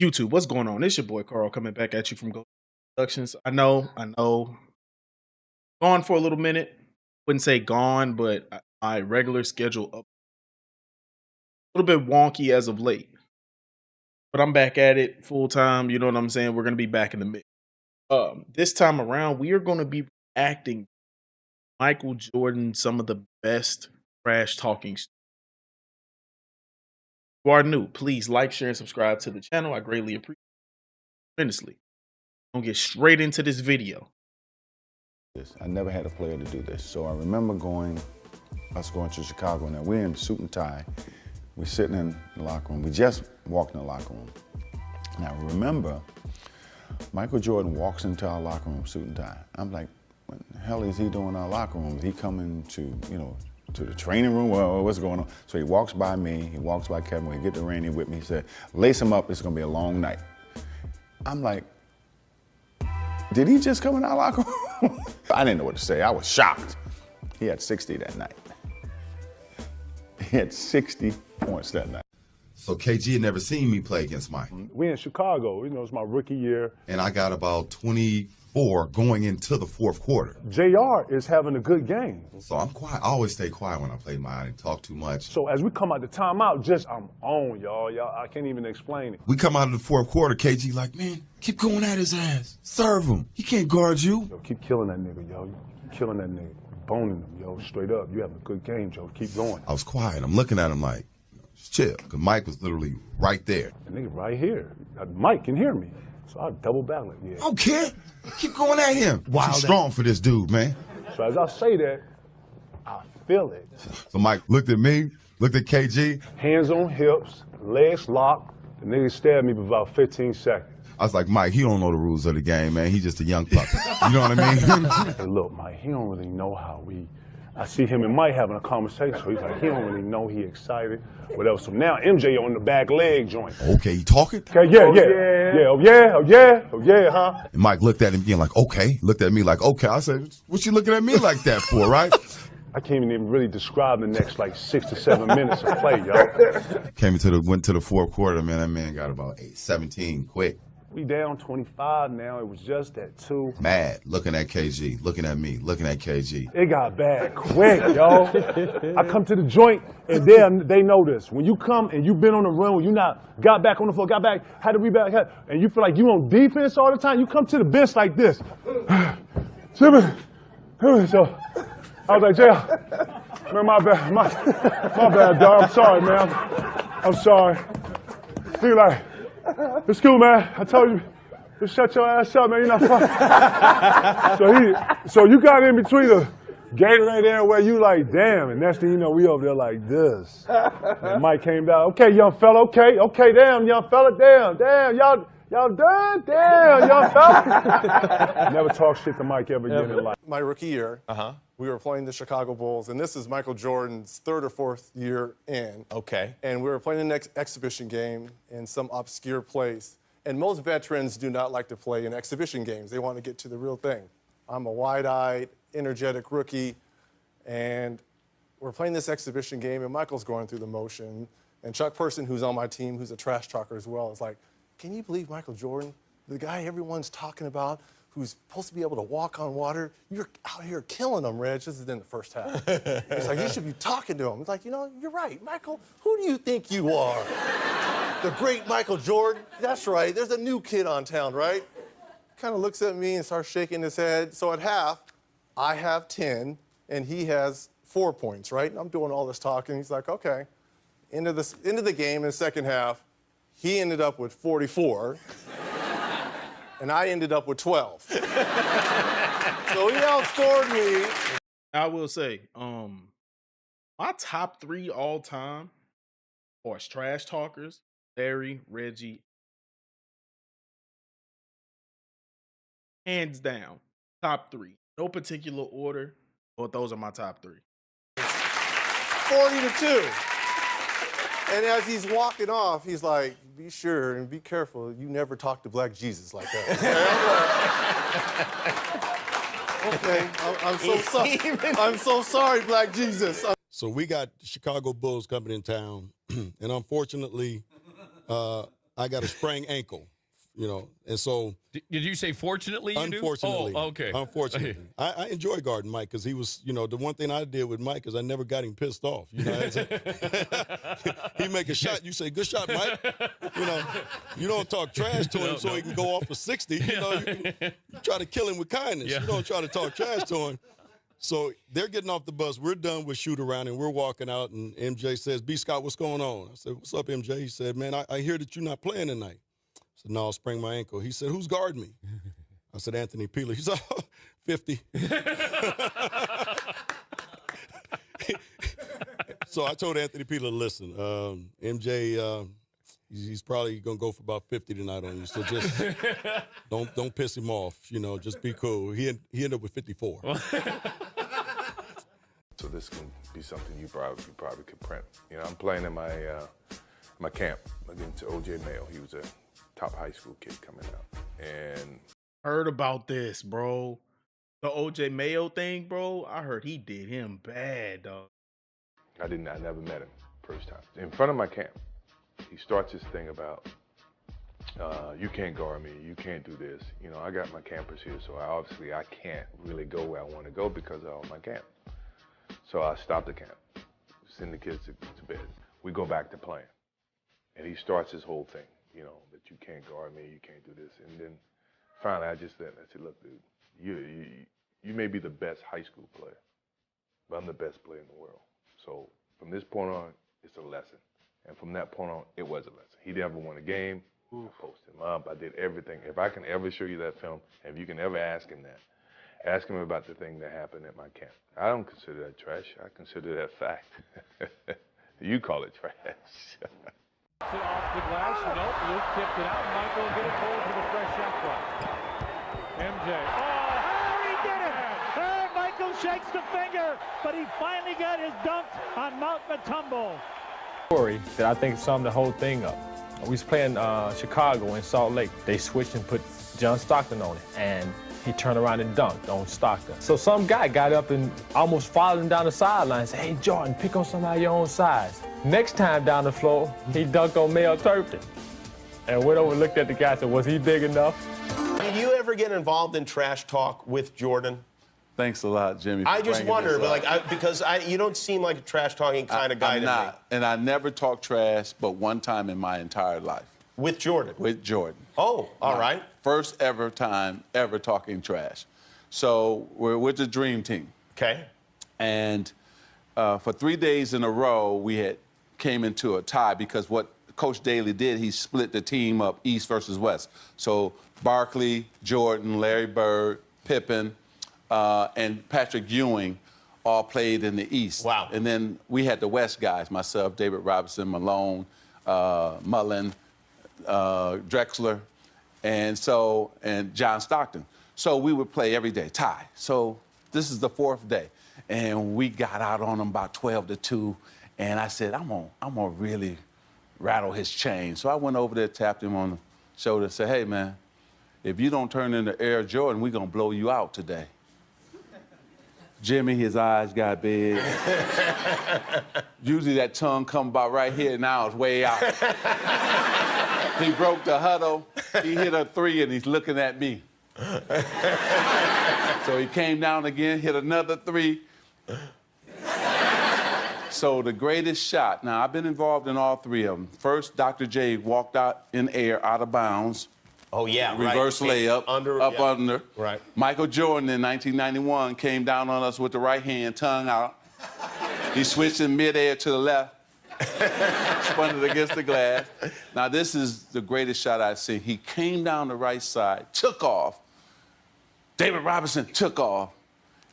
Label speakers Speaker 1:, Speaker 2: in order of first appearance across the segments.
Speaker 1: YouTube, what's going on? It's your boy Carl coming back at you from Go Productions. I know, gone for a little minute. Wouldn't say gone, but my regular schedule up a little bit wonky as of late. But I'm back at it full time. You know what I'm saying? We're gonna be back in the mix. This time around, we are gonna be acting Michael Jordan, some of the best trash talking. If you are new, please like, share, and subscribe to the channel. I greatly appreciate it tremendously. I'm gonna get straight into this video.
Speaker 2: I never had a player to do this. So I remember us going to Chicago. Now we're in suit and tie. We're sitting in the locker room. We just walked in the locker room. Now remember, Michael Jordan walks into our locker room, suit and tie. I'm like, what the hell is he doing in our locker room? Is he coming to, to the training room? Well, what's going on? So he walks by me, he walks by Kevin, we get to Randy with me. He said, lace him up, it's gonna be a long night. I'm like, did he just come in our locker room? I didn't know what to say, I was shocked. He had 60 that night. He had 60 points that night.
Speaker 3: So KG had never seen me play against Mike.
Speaker 4: We in Chicago, it's my rookie year.
Speaker 3: And I got about 24 going into the fourth quarter.
Speaker 4: JR is having a good game.
Speaker 3: So I'm quiet. I always stay quiet when I play Mike. I didn't talk too much.
Speaker 4: So as we come out the timeout, I'm on, y'all. I can't even explain it.
Speaker 3: We come out of the fourth quarter, KG like, man, keep going at his ass. Serve him. He can't guard you.
Speaker 4: Yo, keep killing that nigga, yo. You keep killing that nigga. Boning him, yo, straight up. You having a good game, Joe. Keep going.
Speaker 3: I was quiet. I'm looking at him like, just chill. Because Mike was literally right there.
Speaker 4: The nigga right here. Mike can hear me. So I double back like, yeah.
Speaker 3: I don't care. Keep going at him. Wow, too strong for this dude, man.
Speaker 4: So as I say that, I feel it.
Speaker 3: So Mike looked at me, looked at KG.
Speaker 4: Hands on hips, legs locked. The nigga stared at me for about 15 seconds.
Speaker 3: I was like, Mike, he don't know the rules of the game, man. He's just a young puppy. You know what I mean?
Speaker 4: Hey, look, Mike, he don't really know how I see him and Mike having a conversation, so he's like, he don't really know he excited, whatever. So now MJ on the back leg joint.
Speaker 3: Okay, you talking?
Speaker 4: Okay, yeah, huh?
Speaker 3: And Mike looked at him again like, okay. Looked at me like, okay. I said, what you looking at me like that for, right?
Speaker 4: I can't even really describe the next like 6 to 7 minutes of play, yo.
Speaker 3: Went to the fourth quarter, man. That man got about 17 quick.
Speaker 4: We down 25 now. It was just at 2.
Speaker 3: Mad, looking at KG, looking at me, looking at KG.
Speaker 4: It got bad quick, yo. I come to the joint, and they know this. When you come and you've been on the run, when you not got back on the floor, got back, had to rebound, and you feel like you on defense all the time, you come to the bench like this. So I was like, Jay, man, my bad, dog. I'm sorry, man. I'm sorry. He like, it's cool, man. I told you, just shut your ass up, man. You're not fun. So you got in between the Gatorade there where you like, damn. And next thing you know, we over there like this. And Mike came down. Okay, young fella. Okay, damn, young fella. Damn, y'all done? Damn, young fella. Never talk shit to Mike ever again in life.
Speaker 5: My rookie year, we were playing the Chicago Bulls, and this is Michael Jordan's 3rd or 4th year in.
Speaker 6: Okay.
Speaker 5: And we were playing the next exhibition game in some obscure place. And most veterans do not like to play in exhibition games. They want to get to the real thing. I'm a wide-eyed, energetic rookie, and we're playing this exhibition game, and Michael's going through the motion. And Chuck Person, who's on my team, who's a trash talker as well, is like, can you believe Michael Jordan, the guy everyone's talking about, who's supposed to be able to walk on water, you're out here killing him, Reg. This is in the first half. He's like, you should be talking to him. He's like, you're right, Michael, who do you think you are? The great Michael Jordan? That's right, there's a new kid on town, right? Kind of looks at me and starts shaking his head. So at half, I have 10, and he has 4 points, right? And I'm doing all this talking. He's like, okay. End of the game in the second half, he ended up with 44. And I ended up with 12. So he outscored me.
Speaker 1: I will say, my top 3 all time are trash talkers, Larry, Reggie. Hands down, top 3. No particular order, but those are my top 3.
Speaker 5: 40-2. And as he's walking off, he's like, be sure and be careful. You never talk to Black Jesus like that. Okay, I'm so sorry. I'm so sorry, Black Jesus.
Speaker 7: So we got the Chicago Bulls coming in town, and unfortunately,
Speaker 3: I got a sprained ankle, you know, and so.
Speaker 6: Did you say fortunately you do?
Speaker 3: Unfortunately.
Speaker 6: Oh, okay.
Speaker 3: Unfortunately. I enjoy guarding Mike because he was, you know, the one thing I did with Mike is I never got him pissed off. You know, he make a shot, you say, good shot, Mike. You know, you don't talk trash to him so he can go off for 60. You know, you try to kill him with kindness.
Speaker 6: Yeah.
Speaker 3: You don't try to talk trash to him. So they're getting off the bus. We're done with shoot around and we're walking out and MJ says, B. Scott, what's going on? I said, what's up, MJ? He said, man, I hear that you're not playing tonight. I said, no, I sprained my ankle. He said, who's guarding me? I said, Anthony Peeler. He said, oh, 50. So I told Anthony Peeler, listen, MJ, he's probably going to go for about 50 tonight on you. So just don't piss him off. You know, just be cool. He ended up with 54.
Speaker 7: So this can be something you probably could print. You know, I'm playing in my camp against O.J. Mayo. He was a top high school kid coming out. And
Speaker 1: Heard about this, bro. The O.J. Mayo thing, bro. I heard he did him bad, dog.
Speaker 7: I never met him first time. In front of my camp, he starts this thing about, you can't guard me, you can't do this. You know, I got my campers here, so obviously I can't really go where I want to go because of all my camp. So I stop the camp, send the kids to bed. We go back to playing. And he starts his whole thing, you know, that you can't guard me, you can't do this. And then finally I just said, look, dude, you may be the best high school player, but I'm the best player in the world. So from this point on, it's a lesson. And from that point on, it was a lesson. He never won a game. I posted him up. I did everything. If I can ever show you that film, and if you can ever ask him that, ask him about the thing that happened at my camp. I don't consider that trash. I consider that fact. You call it trash.
Speaker 8: Off the glass, nope, Luke tipped it out. Michael will get it forward to the fresh shot clock. MJ. Oh, he did it! Oh, Michael shakes the finger, but he finally got his dunk on Mount Matumbo.
Speaker 9: Story that I think summed the whole thing up. We was playing Chicago in Salt Lake. They switched and put John Stockton on it, and he turned around and dunked on Stockton. So some guy got up and almost followed him down the sideline and said, hey, Jordan, pick on somebody your own size. Next time down the floor, he dunked on Mel Turpin. And went over and looked at the guy and said, was he big enough?
Speaker 10: Did you ever get involved in trash talk with Jordan?
Speaker 11: Thanks a lot, Jimmy.
Speaker 10: I just wonder, but because you don't seem like a trash talking kind of guy to me.
Speaker 11: And I never talked trash, but one time in my entire life.
Speaker 10: With Jordan?
Speaker 11: With Jordan.
Speaker 10: Oh, all right.
Speaker 11: First ever time ever talking trash. So we're with the Dream Team.
Speaker 10: Okay.
Speaker 11: And for 3 days in a row, we came into a tie because what Coach Daly did, he split the team up East versus West. So Barkley, Jordan, Larry Bird, Pippen, and Patrick Ewing all played in the East.
Speaker 10: Wow.
Speaker 11: And then we had the West guys, myself, David Robinson, Malone, Mullen, Drexler, and John Stockton. So we would play every day, tie. So this is the fourth day. And we got out on him about 12-2. And I said, I'm gonna really rattle his chain. So I went over there, tapped him on the shoulder, and said, hey, man, if you don't turn into Air Jordan, we're gonna blow you out today. Jimmy, his eyes got big. Usually that tongue come about right here, now it's way out. He broke the huddle, he hit a three, and he's looking at me. So he came down again, hit another three. So the greatest shot, now I've been involved in all three of them. First, Dr. J walked out in air, out of bounds.
Speaker 10: Oh, yeah,
Speaker 11: Reverse layup, under.
Speaker 10: Right.
Speaker 11: Michael Jordan in 1991 came down on us with the right hand, tongue out. He switched in midair to the left, spun it against the glass. Now, this is the greatest shot I've seen. He came down the right side, took off. David Robinson took off.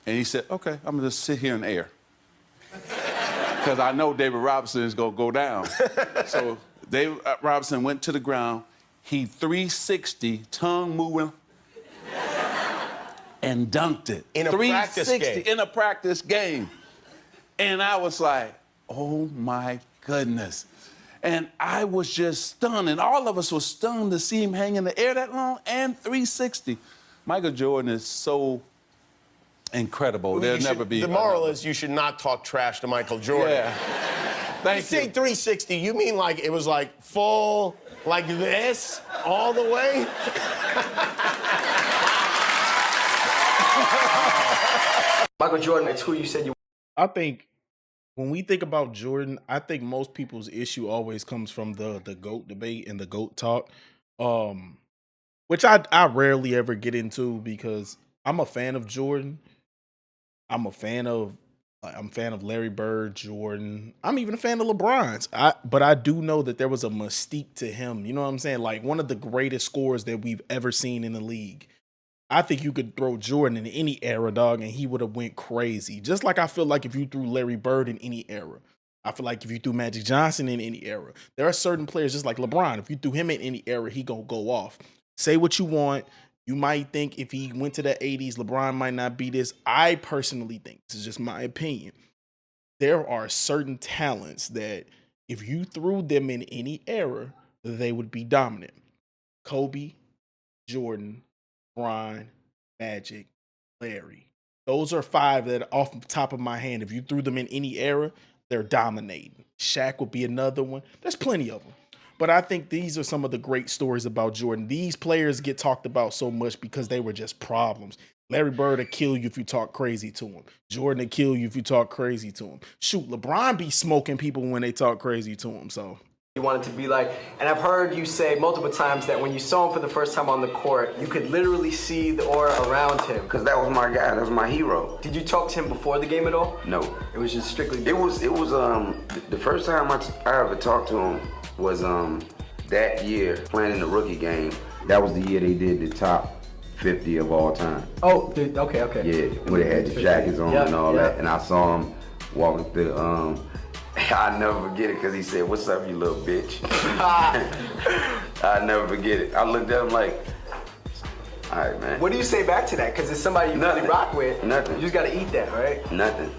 Speaker 11: And he said, okay, I'm gonna just sit here in air. Because I know David Robinson is gonna go down. So David Robinson went to the ground. He 360, tongue moving, and dunked it.
Speaker 10: In a practice game.
Speaker 11: In a practice game. And I was like, oh my goodness. And I was just stunned, and all of us were stunned to see him hang in the air that long and 360. Michael Jordan is so incredible.
Speaker 10: Well,
Speaker 11: There'll never be.
Speaker 10: The moral is you should not talk trash to Michael Jordan.
Speaker 11: Yeah. Thank you.
Speaker 10: You say 360, you mean like it was like full Like this? All the way?
Speaker 12: Michael Jordan, it's who you said you.
Speaker 1: I think when we think about Jordan, I think most people's issue always comes from the GOAT debate and the GOAT talk. Which I rarely ever get into because I'm a fan of Jordan. I'm a fan of Larry Bird, Jordan. I'm even a fan of LeBron's. But I do know that there was a mystique to him. You know what I'm saying? Like one of the greatest scorers that we've ever seen in the league. I think you could throw Jordan in any era, dog, and he would have went crazy. Just like I feel like if you threw Larry Bird in any era. I feel like if you threw Magic Johnson in any era. There are certain players just like LeBron. If you threw him in any era, he gonna go off. Say what you want. You might think if he went to the 80s, LeBron might not be this. I personally think, this is just my opinion, there are certain talents that if you threw them in any era, they would be dominant. Kobe, Jordan, Brian, Magic, Larry. Those are five that off the top of my hand, if you threw them in any era, they're dominating. Shaq would be another one. There's plenty of them. But I think these are some of the great stories about Jordan. These players get talked about so much because they were just problems. Larry Bird will kill you if you talk crazy to him. Jordan will kill you if you talk crazy to him. Shoot, LeBron be smoking people when they talk crazy to him. So
Speaker 12: You wanted to be like, and I've heard you say multiple times that when you saw him for the first time on the court, you could literally see the aura around him.
Speaker 13: Because that was my guy, that was my hero.
Speaker 12: Did you talk to him before the game at all?
Speaker 13: No.
Speaker 12: It was just strictly.
Speaker 13: It was the first time I ever talked to him was that year playing in the rookie game. That was the year they did the top 50 of all time.
Speaker 12: Oh, dude, okay.
Speaker 13: Yeah, where they had the jackets on and all that. And I saw him walking through. I'll never forget it because he said, "What's up, you little bitch?" I'll never forget it. I looked at him like, all right, man.
Speaker 12: What do you say back to that? Because it's somebody you really rock with.
Speaker 13: Nothing.
Speaker 12: You just got to eat that, right?
Speaker 13: Nothing.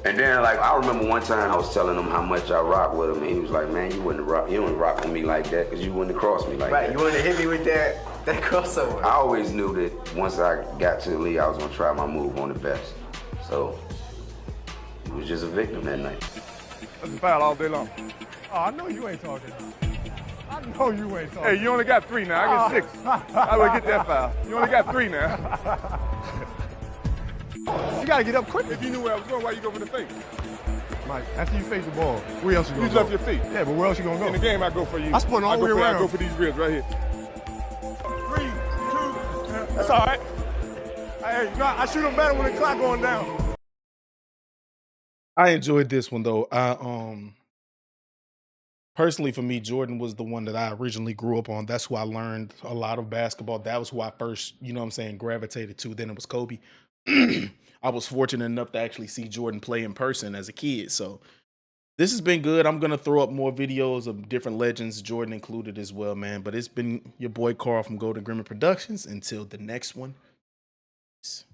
Speaker 13: And then, like, I remember one time I was telling him how much I rock with him, and he was like, "Man, you wouldn't rock with me like that because you wouldn't have crossed me like that."
Speaker 12: Right, you wouldn't have hit me with that crossover.
Speaker 13: I always knew that once I got to the league, I was going to try my move on the best. So, he was just a victim that night.
Speaker 4: That's a foul all day long. Oh, I know you ain't talking. I know you ain't talking. Hey, you only got 3 now. I get 6. I would get that foul. You only got 3 now. You gotta get up quick. If you knew where I was going, why you go for the fake? Mike, after you face the ball, where else you gonna go? You left your feet. Yeah, but where else you gonna go? In the game, I go for you. I spun all the way around. I go for these ribs right here. 3, 2. That's all right. Hey, you know, I shoot them better when the clock going down.
Speaker 1: I enjoyed this one though. Personally for me, Jordan was the one that I originally grew up on. That's who I learned a lot of basketball. That was who I first, you know what I'm saying, gravitated to. Then it was Kobe. I was fortunate enough to actually see Jordan play in person as a kid. So this has been good. I'm going to throw up more videos of different legends, Jordan included as well, man. But it's been your boy Carl from Golden Grimmer Productions. Until the next one. Peace.